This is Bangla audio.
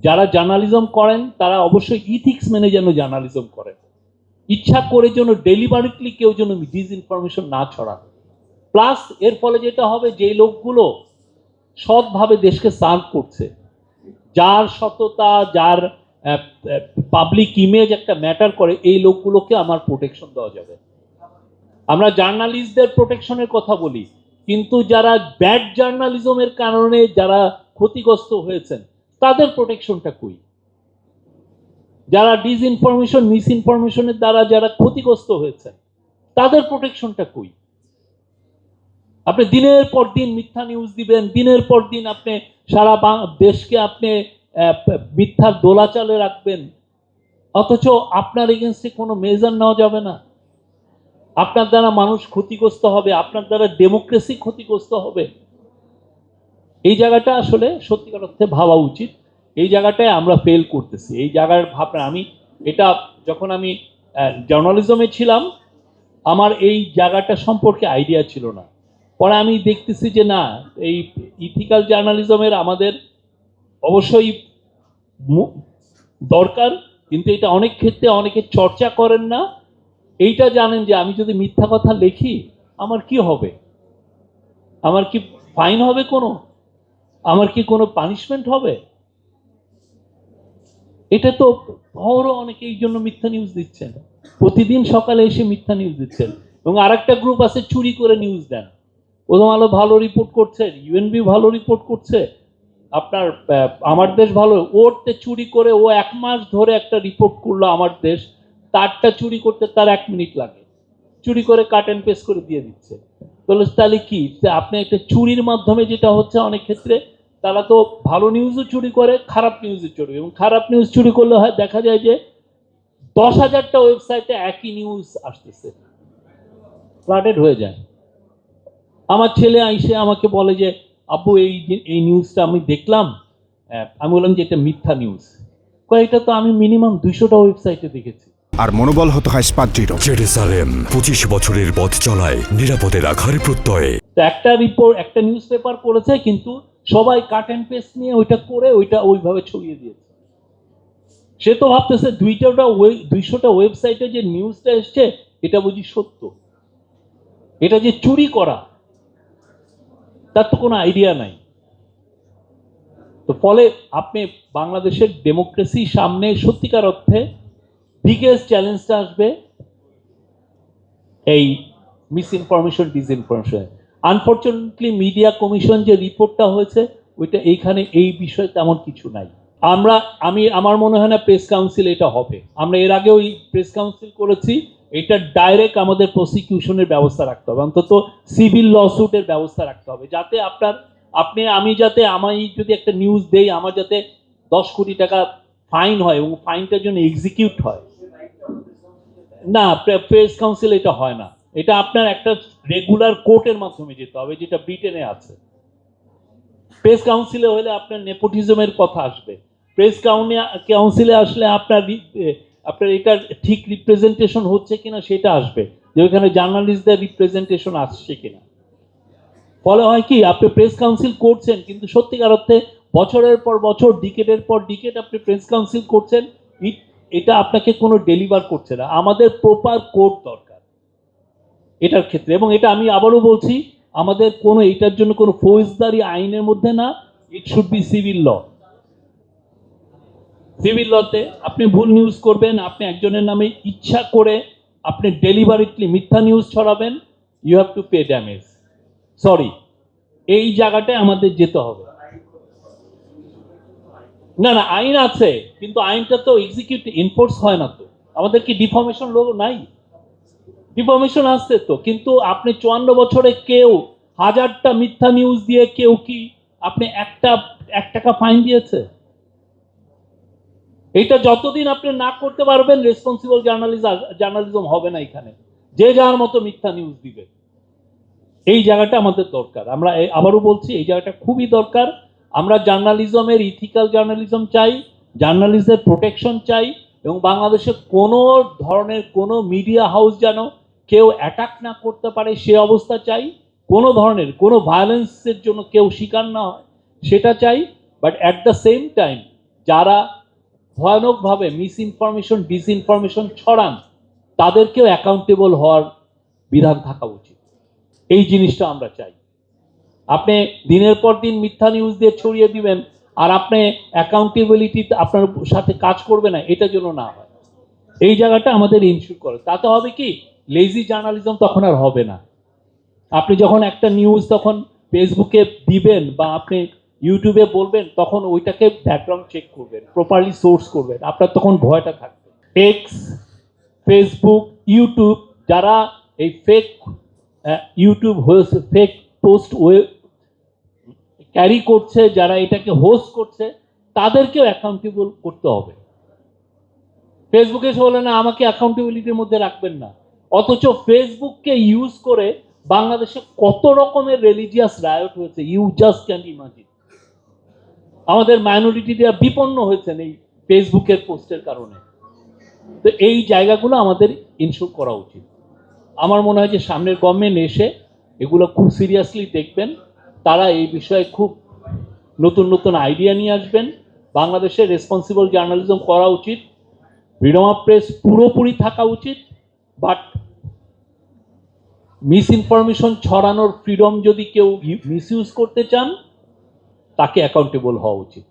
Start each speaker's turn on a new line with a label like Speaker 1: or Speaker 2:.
Speaker 1: যারা জার্নালিজম করেন তারা অবশ্যই ইথিক্স মেনে যেন জার্নালিজম করেন, ইচ্ছা করে যেন ডেলিবারেটলি কেউ যেন ডিসইনফরমেশন না ছড়ান। প্লাস এর ফলে যেটা হবে, যে লোকগুলো সৎভাবে দেশকে সার্ভ করছে, যার সততা, যার পাবলিক ইমেজ একটা ম্যাটার করে, এই লোকগুলোকে আমার প্রোটেকশন দেওয়া যাবে। আমরা জার্নালিস্টদের প্রোটেকশনের কথা বলি, কিন্তু যারা ব্যাড জার্নালিজমের কারণে যারা ক্ষতিগ্রস্ত হয়েছেন তাদের প্রোটেকশনটা কই? যারা ডিসইনফরমেশন, মিসইনফরমেশনের দ্বারা যারা ক্ষতিগ্রস্ত হয়েছেন তাদের প্রোটেকশনটা কই? আপনি দিনের পর দিন মিথ্যা নিউজ দিবেন, দিনের পর দিন আপনি সারা দেশকে আপনি মিথ্যার দোলাচালে রাখবেন, অথচ আপনার এগেনস্টে কোনো মেজার নেওয়া যাবে না। আপনার দ্বারা মানুষ ক্ষতিগ্রস্ত হবে, আপনার দ্বারা ডেমোক্রেসি ক্ষতিগ্রস্ত হবে। এই জায়গাটা আসলে সত্যিকার অর্থে ভাবা উচিত। এই জায়গাটায় আমরা ফেল করতেছি। এই জায়গার ভাবনা, আমি এটা যখন আমি জার্নালিজমে ছিলাম আমার এই জায়গাটা সম্পর্কে আইডিয়া ছিল না। পরে আমি দেখতেছি যে না, এই ইথিক্যাল জার্নালিজমের আমাদের অবশ্যই দরকার, কিন্তু এটা অনেক ক্ষেত্রে অনেকে চর্চা করেন না। এইটা জানেন যে আমি যদি মিথ্যা কথা লিখি আমার কি হবে? আমার কি ফাইন হবে? আমার কি কোনো পানিশমেন্ট হবে? এটা তো বড় অনেকে এই জন্য মিথ্যা নিউজ দিচ্ছেন, প্রতিদিন সকালে এসে মিথ্যা নিউজ দিচ্ছেন। এবং আরেকটা গ্রুপ আছে চুরি করে নিউজ দেন। প্রথম আলো ভালো রিপোর্ট করছে, ইউএনবি ভালো রিপোর্ট করছে, আপনার আমার দেশ ভালো, ওরতে চুরি করে ও 1 মাস ধরে একটা রিপোর্ট করলো আমার দেশ, তারটা চুরি করতে তার 1 মিনিট লাগে, চুরি করে কাট অ্যান্ড পেস্ট করে দিয়ে দিচ্ছে। তাহলে কি আপনি একটা চুরির মাধ্যমে যেটা হচ্ছে, অনেক ক্ষেত্রে তারা তো ভালো নিউজও চুরি করে, খারাপ নিউজও চুরি, এবং খারাপ নিউজ চুরি করলে হয় দেখা যায় যে 10,000টা ওয়েবসাইটে একই নিউজ আসতেছে, ফ্লাডেড হয়ে যায়। আমার ছেলে এসে আমাকে বলে যে আব্বু এই নিউজটা আমি দেখলাম, আমি বললাম যে এটা মিথ্যা নিউজ। এটা তো আমি মিনিমাম 200টা ওয়েবসাইটে দেখেছি।
Speaker 2: আর মনোবল হতে হয় স্পাদৃঢ়।
Speaker 3: জেরুসালেম 25 বছরের পথ চলায় নিরাপদে রাখার প্রত্যয়ে।
Speaker 1: একটা রিপোর্ট, একটা নিউজ পেপার করেছে, কিন্তু সবাই কাট অ্যান্ড পেস্ট নিয়ে ওইটা করে ওইটা ওইভাবে ছড়িয়ে দিয়েছে। সে তো ভাবতেছে 200টা ওয়েবসাইটে যে নিউজটা এসছে এটা বুঝি সত্য। এটা যে চুরি করা তার তো কোনো আইডিয়া নাই। তো ফলে আপনি বাংলাদেশের ডেমোক্রেসি সামনে সত্যিকার অর্থে বিগেস্ট চ্যালেঞ্জটা আসবে এই misinformation, disinformation. Unfortunately media commission যে রিপোর্টটা হয়েছে ওইটা এইখানে এই বিষয়ে তেমন কিছু নাই। আমার মনে হয় না প্রেস কাউন্সিল এটা হবে। আমরা এর আগেও প্রেস কাউন্সিল করেছি, এটা ডাইরেক্ট আমাদের প্রসিকিউশনের ব্যবস্থা রাখতে হবে, অন্তত সিভিল লসুটের ব্যবস্থা রাখতে হবে, যাতে আমি যদি একটা নিউজ দেই আমার যাতে 10 কোটি টাকা ফাইন হয় এবং ফাইনটার জন্য এক্সিকিউট হয়। না, প্রেস কাউন্সিল এটা হয় না। এটা আপনার একটা রেগুলার কোর্টের মাধ্যমে যেতে হবে, যেটা ব্রিটেনে আছে। প্রেস কাউন্সিলে হলে আপনার নেপোটিজমের কথা আসবে। প্রেস কাউন্সিলে আসলে আপনার এটা ঠিক রিপ্রেজেন্টেশন হচ্ছে কিনা সেটা আসবে, যে ওইখানে জার্নালিস্টদের রিপ্রেজেন্টেশন আসছে কিনা। ফলে হয় কি, আপনি প্রেস কাউন্সিল করছেন কিন্তু সত্যিকার অর্থে বছরের পর বছর, ডিকেডের পর ডিকেড আপনি প্রেস কাউন্সিল করছেন, এটা আপনাকে কোনো ডেলিভার করছে না। আমাদের প্রপার কোর্ট দরকার এটার ক্ষেত্রে। এবং এটা আমি আবারও বলছি, আমাদের কোনো এটার জন্য কোনো ফৌজদারি আইনের মধ্যে না, it should be civil law. Civil লতে আপনি ভুল নিউজ করবেন, আপনি একজনের নামে ইচ্ছা করে আপনি ডেলিভারিটলি মিথ্যা নিউজ ছড়াবেন, you have to pay damage. Sorry, এই জায়গাটায় আমাদের যেতে হবে। না, আইন আছে, কিন্তু আইনটা তো এক্সিকিউটিভ এনফোর্স হয় না। তো আমাদের কি ডিফর্মেশন ল নাই? ডিফর্মেশন আসছে তো, কিন্তু আপনি 54 বছরে কেউ 1000টা মিথ্যা নিউজ দিয়ে কেউ কি আপনি 1 টাকা ফাইন দিয়েছে? এটা যতদিন আপনি না করতে পারবেন রেসপন্সিবল জার্নালিজম হবে না। এখানে যে যার মতো মিথ্যা নিউজ দিবে, এই জায়গাটা আমাদের দরকার। আমরা আবারও বলছি, এই জায়গাটা খুবই দরকার। আমরা জার্নালিজমের ইথিক্যাল জার্নালিজম চাই, জার্নালিস্টদের প্রোটেকশন চাই, এবং বাংলাদেশে কোনো ধরনের কোনো মিডিয়া হাউস যেন কেউ অ্যাটাক না করতে পারে সে অবস্থা চাই। কোনো ধরনের কোনো ভায়োলেন্সের জন্য কেউ শিকার না হয় সেটা চাই। But at the same time যারা ভয়ানকভাবে মিস ইনফরমেশন ডিসইনফরমেশন ছড়ান তাদেরকেও অ্যাকাউন্টেবল হওয়ার বিধান থাকা উচিত। এই জিনিসটা আমরা চাই। আপনি দিনের পর দিন মিথ্যা নিউজ দিয়ে ছড়িয়ে দিবেন আর আপনি অ্যাকাউন্টেবিলিটি আপনার সাথে কাজ করবে না, এটা যেন না হয়। এই জায়গাটা আমাদের ইনশিওর করে। তাতে হবে কি, লেজি জার্নালিজম তখন আর হবে না। আপনি যখন একটা নিউজ তখন ফেসবুকে দিবেন বা আপনি ইউটিউবে বলবেন, তখন ওইটাকে ব্যাকগ্রাউন্ড চেক করবেন, প্রপারলি সোর্স করবেন, আপনার তখন ভয়টা থাকবে। এক্স, ফেসবুক, ইউটিউব যারা এই fake YouTube fake post carry করছে, যারা এটাকে হোস্ট করছে, তাদেরকেও অ্যাকাউন্টেবল করতে হবে। ফেসবুকে এসে বলে না আমাকে অ্যাকাউন্টেবিলিটির মধ্যে রাখবেন না, অথচ ফেসবুককে ইউজ করে বাংলাদেশে কত রকমের রিলিজিয়াস রায়ট হয়েছে, ইউ জাস্ট ক্যান ইমাজিন। আমাদের মাইনরিটিরা বিপন্ন হয়েছেন এই ফেসবুকের পোস্টের কারণে। তো এই জায়গাগুলো আমাদের ইনশিওর করা উচিত। আমার মনে হয় যে সামনের গভর্নমেন্ট এসে এগুলো খুব সিরিয়াসলি দেখবেন, তারা এই বিষয়ে খুব নতুন নতুন আইডিয়া নিয়ে আসবেন। বাংলাদেশে রেসপন্সিবল জার্নালিজম করা উচিত, ফ্রিডম অফ প্রেস পুরোপুরি থাকা উচিত, বাট মিস ইনফরমেশন ছড়ানোর ফ্রিডম যদি কেউ মিসইউজ করতে চান, তাকে অ্যাকাউন্টেবল হওয়া উচিত।